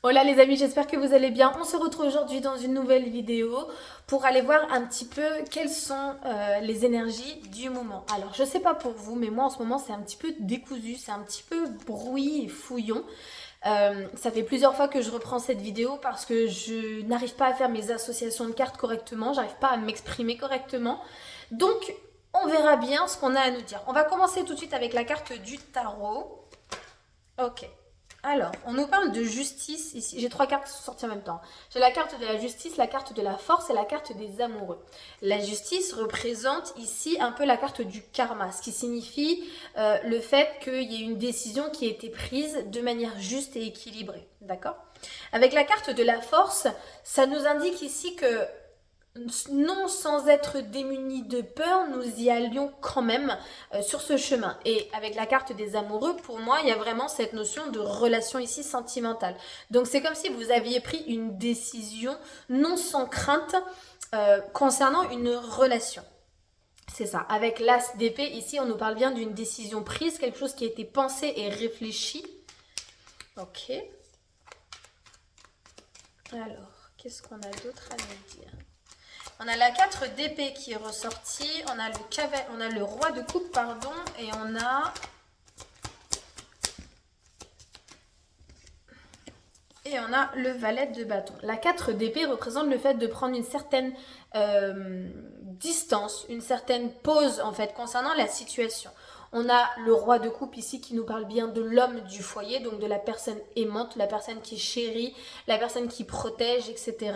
Hola les amis, j'espère que vous allez bien. On se retrouve aujourd'hui dans une nouvelle vidéo pour aller voir un petit peu quelles sont les énergies du moment. Alors je sais pas pour vous, mais moi en ce moment c'est un petit peu décousu, c'est un petit peu bruit et fouillon. Ça fait plusieurs fois que je reprends cette vidéo parce que je n'arrive pas à faire mes associations de cartes correctement, j'arrive pas à m'exprimer correctement. Donc on verra bien ce qu'on a à nous dire. On va commencer tout de suite avec la carte du tarot. Ok. Alors, on nous parle de justice ici. J'ai trois cartes qui sont sorties en même temps. J'ai la carte de la justice, la carte de la force et la carte des amoureux. La justice représente ici un peu la carte du karma, ce qui signifie le fait qu'il y ait une décision qui a été prise de manière juste et équilibrée. D'accord? Avec la carte de la force, ça nous indique ici que non sans être démunis de peur, nous y allions quand même sur ce chemin. Et avec la carte des amoureux, pour moi, il y a vraiment cette notion de relation ici sentimentale. Donc c'est comme si vous aviez pris une décision non sans crainte concernant une relation. C'est ça. Avec l'as d'épée, ici, on nous parle bien d'une décision prise, quelque chose qui a été pensé et réfléchi. Ok. Alors, qu'est-ce qu'on a d'autre à nous dire? On a la 4 d'épée qui est ressortie, on a le roi de coupe, pardon, et on a le valet de bâton. La 4 d'épée représente le fait de prendre une certaine distance, une certaine pause en fait concernant la situation. On a le roi de coupe ici qui nous parle bien de l'homme du foyer, donc de la personne aimante, la personne qui chérit, la personne qui protège, etc.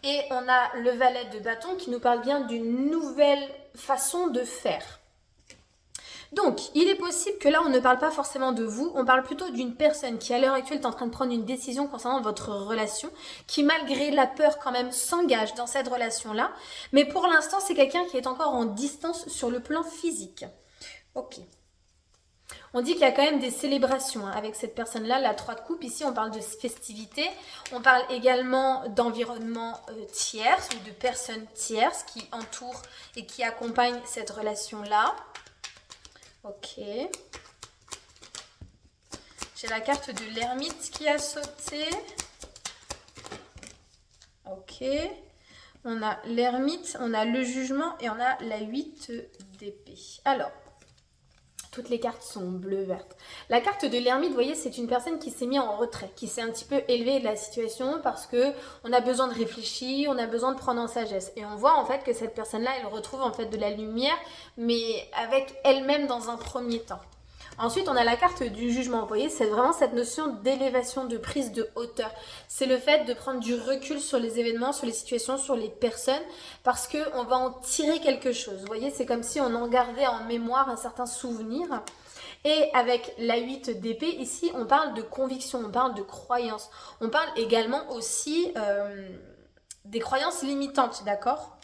Et on a le valet de bâton qui nous parle bien d'une nouvelle façon de faire. Donc, il est possible que là, on ne parle pas forcément de vous, on parle plutôt d'une personne qui, à l'heure actuelle, est en train de prendre une décision concernant votre relation, qui, malgré la peur, quand même, s'engage dans cette relation-là. Mais pour l'instant, c'est quelqu'un qui est encore en distance sur le plan physique. Ok. On dit qu'il y a quand même des célébrations avec cette personne-là, la 3 de coupe. Ici, on parle de festivités. On parle également d'environnement tierce ou de personnes tierces qui entourent et qui accompagnent cette relation-là. Ok. J'ai la carte de l'ermite qui a sauté. Ok. On a l'ermite, on a le jugement et on a la 8 d'épée. Alors, toutes les cartes sont bleu-verte. La carte de l'ermite, vous voyez, c'est une personne qui s'est mise en retrait, qui s'est un petit peu élevée de la situation parce que on a besoin de réfléchir, on a besoin de prendre en sagesse. Et on voit en fait que cette personne-là, elle retrouve en fait de la lumière, mais avec elle-même dans un premier temps. Ensuite, on a la carte du jugement. Vous voyez, c'est vraiment cette notion d'élévation, de prise de hauteur. C'est le fait de prendre du recul sur les événements, sur les situations, sur les personnes, parce qu'on va en tirer quelque chose. Vous voyez, c'est comme si on en gardait en mémoire un certain souvenir. Et avec la 8 d'épée, ici, on parle de conviction, on parle de croyance. On parle également aussi des croyances limitantes, d'accord ?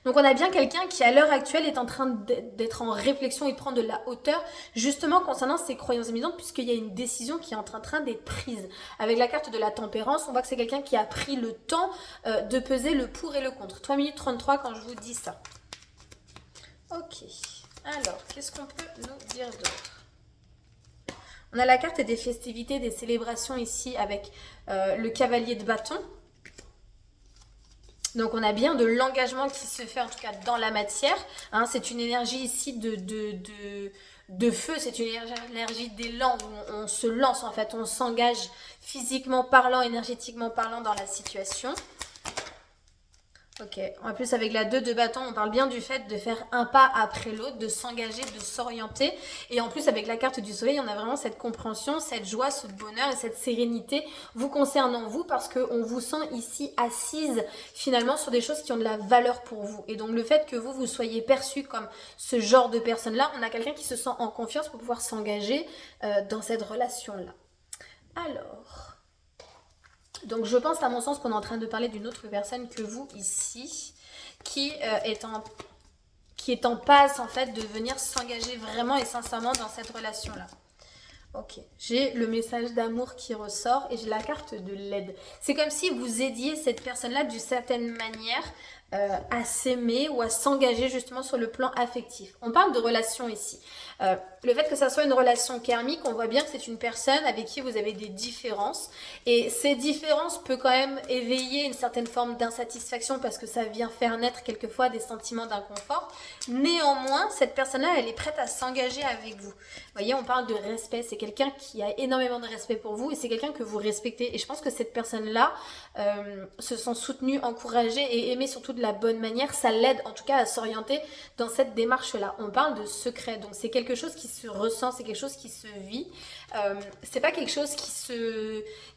Donc on a bien quelqu'un qui à l'heure actuelle est en train d'être en réflexion et de prendre de la hauteur justement concernant ses croyances limitantes puisqu'il y a une décision qui est en train d'être prise. Avec la carte de la tempérance, on voit que c'est quelqu'un qui a pris le temps de peser le pour et le contre. 3 minutes 33 quand je vous dis ça. Ok, alors qu'est-ce qu'on peut nous dire d'autre? On a la carte des festivités, des célébrations ici avec le cavalier de bâton. Donc on a bien de l'engagement qui se fait en tout cas dans la matière. Hein, c'est une énergie ici de feu, c'est une énergie d'élan où on se lance en fait, on s'engage physiquement parlant, énergétiquement parlant dans la situation. Ok, en plus avec la 2 de bâton, on parle bien du fait de faire un pas après l'autre, de s'engager, de s'orienter. Et en plus avec la carte du soleil, on a vraiment cette compréhension, cette joie, ce bonheur et cette sérénité vous concernant vous parce qu'on vous sent ici assise finalement sur des choses qui ont de la valeur pour vous. Et donc le fait que vous soyez perçu comme ce genre de personne-là, on a quelqu'un qui se sent en confiance pour pouvoir s'engager dans cette relation-là. Alors... Donc je pense à mon sens qu'on est en train de parler d'une autre personne que vous ici, qui est en passe en fait de venir s'engager vraiment et sincèrement dans cette relation-là. Ok, j'ai le message d'amour qui ressort et j'ai la carte de l'aide. C'est comme si vous aidiez cette personne-là d'une certaine manière à s'aimer ou à s'engager justement sur le plan affectif. On parle de relation ici. Le fait que ça soit une relation karmique, on voit bien que c'est une personne avec qui vous avez des différences. Et ces différences peuvent quand même éveiller une certaine forme d'insatisfaction parce que ça vient faire naître quelquefois des sentiments d'inconfort. Néanmoins, cette personne-là, elle est prête à s'engager avec vous. Vous voyez, on parle de respect. C'est quelqu'un qui a énormément de respect pour vous et c'est quelqu'un que vous respectez. Et je pense que cette personne-là se sent soutenue, encouragée et aimée surtout de la bonne manière. Ça l'aide en tout cas à s'orienter dans cette démarche-là. On parle de secret. Donc c'est quelque chose qui se ressent, c'est quelque chose qui se vit. C'est pas quelque chose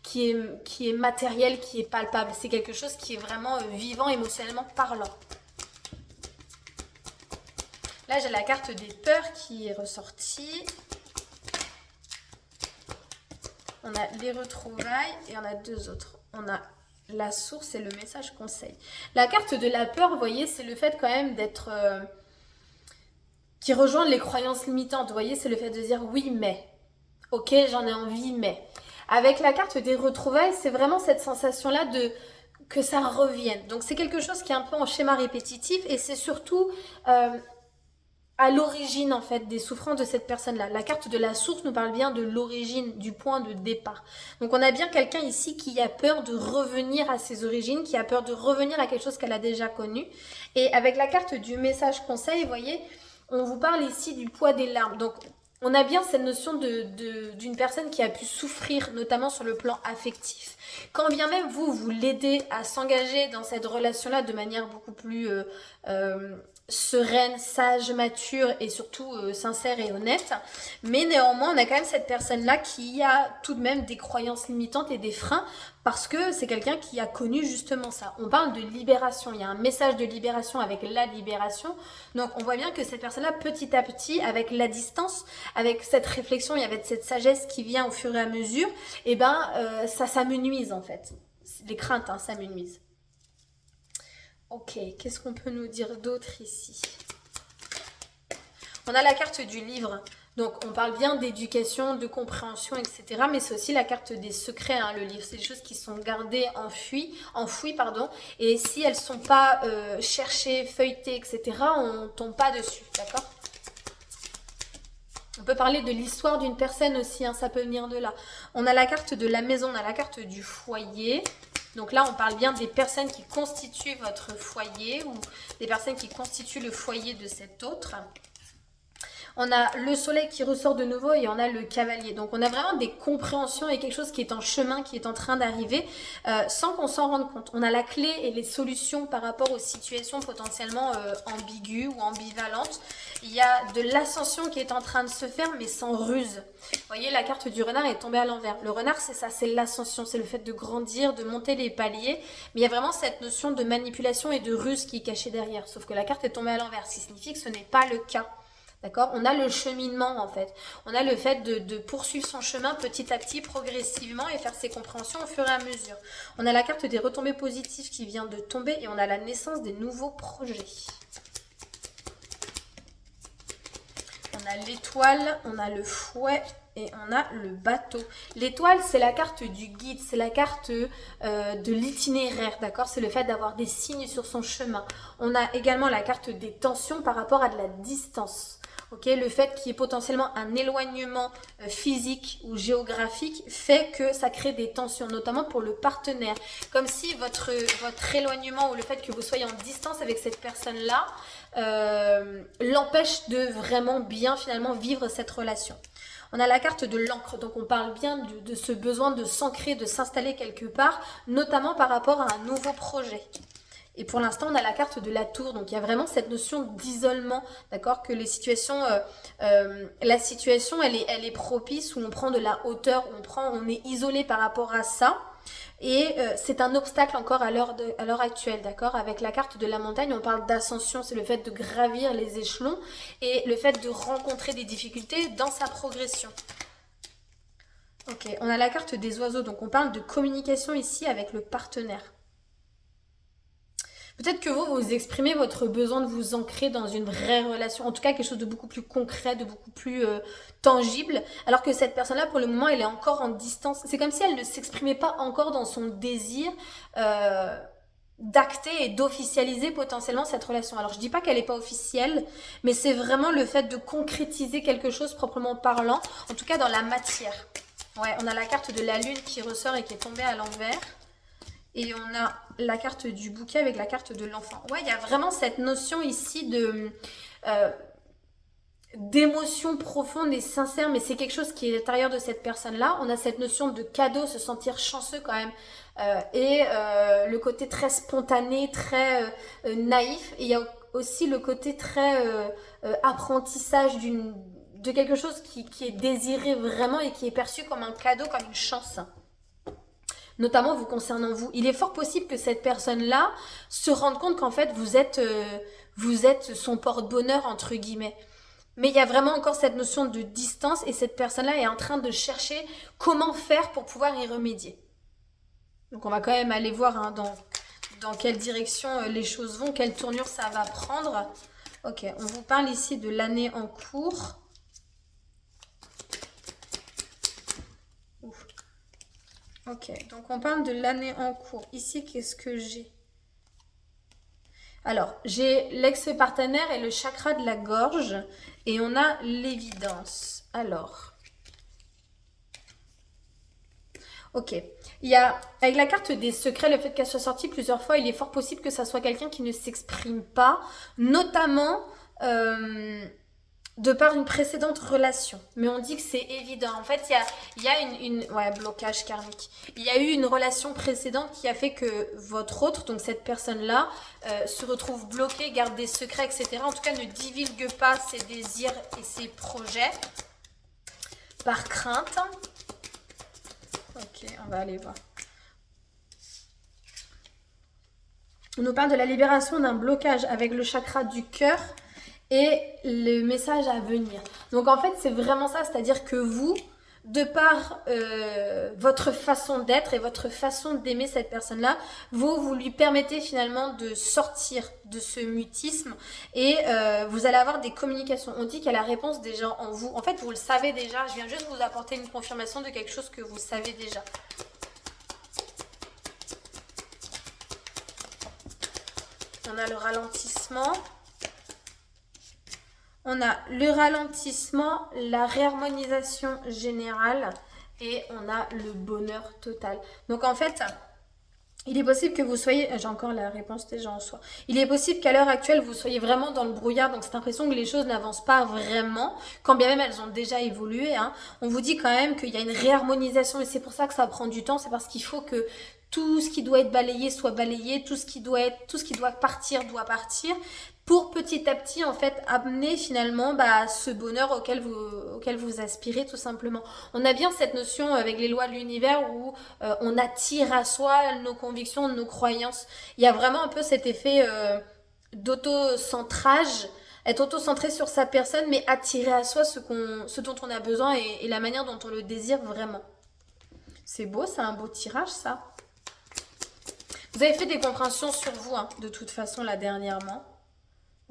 qui est matériel, qui est palpable. C'est quelque chose qui est vraiment vivant, émotionnellement parlant. Là, j'ai la carte des peurs qui est ressortie. On a les retrouvailles et on a deux autres. On a la source et le message conseil. La carte de la peur, vous voyez, c'est le fait quand même d'être... qui rejoint les croyances limitantes. Vous voyez, c'est le fait de dire oui, mais. Ok, j'en ai envie, mais. Avec la carte des retrouvailles, c'est vraiment cette sensation-là de que ça revienne. Donc, c'est quelque chose qui est un peu en schéma répétitif et c'est surtout à l'origine, en fait, des souffrances de cette personne-là. La carte de la source nous parle bien de l'origine, du point de départ. Donc, on a bien quelqu'un ici qui a peur de revenir à ses origines, qui a peur de revenir à quelque chose qu'elle a déjà connu. Et avec la carte du message conseil, vous voyez, on vous parle ici du poids des larmes. Donc, on a bien cette notion d'une personne qui a pu souffrir, notamment sur le plan affectif. Quand bien même vous l'aidez à s'engager dans cette relation-là de manière beaucoup plus sereine, sage, mature et surtout sincère et honnête. Mais néanmoins, on a quand même cette personne-là qui a tout de même des croyances limitantes et des freins parce que c'est quelqu'un qui a connu justement ça. On parle de libération, il y a un message de libération avec la libération. Donc on voit bien que cette personne-là, petit à petit, avec la distance, avec cette réflexion et avec cette sagesse qui vient au fur et à mesure, et ça s'amenuise en fait. Les craintes, hein, s'amenuisent. Ok, qu'est-ce qu'on peut nous dire d'autre ici? On a la carte du livre. Donc, on parle bien d'éducation, de compréhension, etc. Mais c'est aussi la carte des secrets, hein, le livre. C'est des choses qui sont gardées, enfouies, pardon. Et si elles ne sont pas cherchées, feuilletées, etc., on ne tombe pas dessus, d'accord? On peut parler de l'histoire d'une personne aussi, hein, ça peut venir de là. On a la carte de la maison, on a la carte du foyer. Donc là, on parle bien des personnes qui constituent votre foyer ou des personnes qui constituent le foyer de cet autre. On a le soleil qui ressort de nouveau et on a le cavalier. Donc on a vraiment des compréhensions et quelque chose qui est en chemin, qui est en train d'arriver sans qu'on s'en rende compte. On a la clé et les solutions par rapport aux situations potentiellement ambiguës ou ambivalentes. Il y a de l'ascension qui est en train de se faire mais sans ruse. Vous voyez, la carte du renard est tombée à l'envers. Le renard, c'est ça, c'est l'ascension, c'est le fait de grandir, de monter les paliers. Mais il y a vraiment cette notion de manipulation et de ruse qui est cachée derrière. Sauf que la carte est tombée à l'envers, ce qui signifie que ce n'est pas le cas. D'accord? On a le cheminement en fait. On a le fait de poursuivre son chemin petit à petit, progressivement et faire ses compréhensions au fur et à mesure. On a la carte des retombées positives qui vient de tomber et on a la naissance des nouveaux projets. On a l'étoile, on a le fouet et on a le bateau. L'étoile, c'est la carte du guide, c'est la carte de l'itinéraire, d'accord? C'est le fait d'avoir des signes sur son chemin. On a également la carte des tensions par rapport à de la distance. Okay, le fait qu'il y ait potentiellement un éloignement physique ou géographique fait que ça crée des tensions, notamment pour le partenaire. Comme si votre éloignement ou le fait que vous soyez en distance avec cette personne-là l'empêche de vraiment bien finalement vivre cette relation. On a la carte de l'encre, donc on parle bien de ce besoin de s'ancrer, de s'installer quelque part, notamment par rapport à un nouveau projet. Et pour l'instant, on a la carte de la tour. Donc, il y a vraiment cette notion d'isolement, d'accord? Que les situations, la situation, elle est propice où on prend de la hauteur, on est isolé par rapport à ça. Et c'est un obstacle encore à l'heure actuelle, d'accord? Avec la carte de la montagne, on parle d'ascension, c'est le fait de gravir les échelons et le fait de rencontrer des difficultés dans sa progression. Ok, on a la carte des oiseaux, donc on parle de communication ici avec le partenaire. Peut-être que vous exprimez votre besoin de vous ancrer dans une vraie relation, en tout cas quelque chose de beaucoup plus concret, de beaucoup plus tangible, alors que cette personne-là, pour le moment, elle est encore en distance. C'est comme si elle ne s'exprimait pas encore dans son désir d'acter et d'officialiser potentiellement cette relation. Alors je dis pas qu'elle n'est pas officielle, mais c'est vraiment le fait de concrétiser quelque chose proprement parlant, en tout cas dans la matière. Ouais, on a la carte de la lune qui ressort et qui est tombée à l'envers. Et on a la carte du bouquet avec la carte de l'enfant. Ouais, il y a vraiment cette notion ici de d'émotion profonde et sincère, mais c'est quelque chose qui est à l'intérieur de cette personne-là. On a cette notion de cadeau, se sentir chanceux quand même, et le côté très spontané, très naïf. Et il y a aussi le côté très apprentissage de quelque chose qui est désiré vraiment et qui est perçu comme un cadeau, comme une chance. Notamment vous concernant vous. Il est fort possible que cette personne-là se rende compte qu'en fait vous êtes son porte-bonheur entre guillemets. Mais il y a vraiment encore cette notion de distance et cette personne-là est en train de chercher comment faire pour pouvoir y remédier. Donc on va quand même aller voir hein, dans quelle direction les choses vont, quelle tournure ça va prendre. Ok, on vous parle ici de l'année en cours. Ouf. Ok, donc on parle de l'année en cours. Ici, qu'est-ce que j'ai? Alors, j'ai l'ex-partenaire et le chakra de la gorge. Et on a l'évidence. Alors. Ok. Il y a, avec la carte des secrets, le fait qu'elle soit sortie plusieurs fois, il est fort possible que ça soit quelqu'un qui ne s'exprime pas. Notamment... de par une précédente relation. Mais on dit que c'est évident. En fait, il y a ouais, blocage karmique. Il y a eu une relation précédente qui a fait que votre autre, donc cette personne-là, se retrouve bloquée, garde des secrets, etc. En tout cas, ne divulgue pas ses désirs et ses projets par crainte. Ok, on va aller voir. On nous parle de la libération d'un blocage avec le chakra du cœur et le message à venir. Donc en fait, c'est vraiment ça, c'est-à-dire que vous, de par votre façon d'être et votre façon d'aimer cette personne-là, vous lui permettez finalement de sortir de ce mutisme et vous allez avoir des communications. On dit qu'il y a la réponse déjà en vous. En fait, vous le savez déjà, je viens juste vous apporter une confirmation de quelque chose que vous savez déjà. On a le ralentissement. On a le ralentissement, la réharmonisation générale et on a le bonheur total. Donc en fait, il est possible que vous soyez... J'ai encore la réponse déjà en soi. Il est possible qu'à l'heure actuelle, vous soyez vraiment dans le brouillard. Donc cette impression que les choses n'avancent pas vraiment, quand bien même elles ont déjà évolué. Hein. On vous dit quand même qu'il y a une réharmonisation et c'est pour ça que ça prend du temps. C'est parce qu'il faut que tout ce qui doit être balayé soit balayé, tout ce qui doit partir doit partir, pour petit à petit en fait amener finalement ce bonheur auquel vous aspirez tout simplement. On a bien cette notion avec les lois de l'univers où on attire à soi nos convictions, nos croyances. Il y a vraiment un peu cet effet d'auto-centrage, être auto-centré sur sa personne mais attirer à soi ce dont on a besoin et la manière dont on le désire vraiment. C'est beau, c'est un beau tirage ça. Vous avez fait des compréhensions sur vous, hein, de toute façon, là, dernièrement.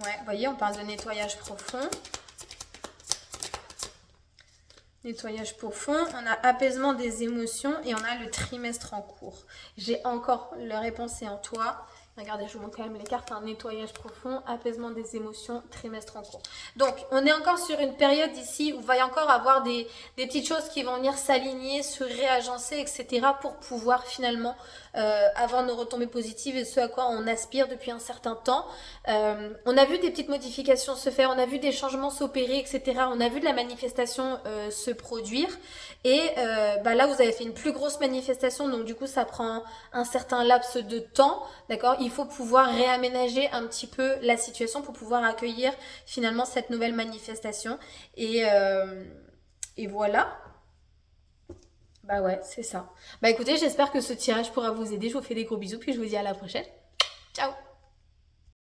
Ouais, vous voyez, on parle de nettoyage profond. Nettoyage profond. On a apaisement des émotions et on a le trimestre en cours. J'ai encore la réponse est en toi. Regardez, je vous montre quand même les cartes. Un nettoyage profond, apaisement des émotions, trimestre en cours. Donc, on est encore sur une période ici où il va y encore avoir des petites choses qui vont venir s'aligner, se réagencer, etc. pour pouvoir finalement avoir nos retombées positives et ce à quoi on aspire depuis un certain temps. On a vu des petites modifications se faire, on a vu des changements s'opérer, etc. On a vu de la manifestation se produire. Et là, vous avez fait une plus grosse manifestation, donc du coup, ça prend un certain laps de temps, d'accord ? Il faut pouvoir réaménager un petit peu la situation pour pouvoir accueillir finalement cette nouvelle manifestation. Et voilà. Bah ouais, c'est ça. Bah écoutez, j'espère que ce tirage pourra vous aider. Je vous fais des gros bisous, puis je vous dis à la prochaine.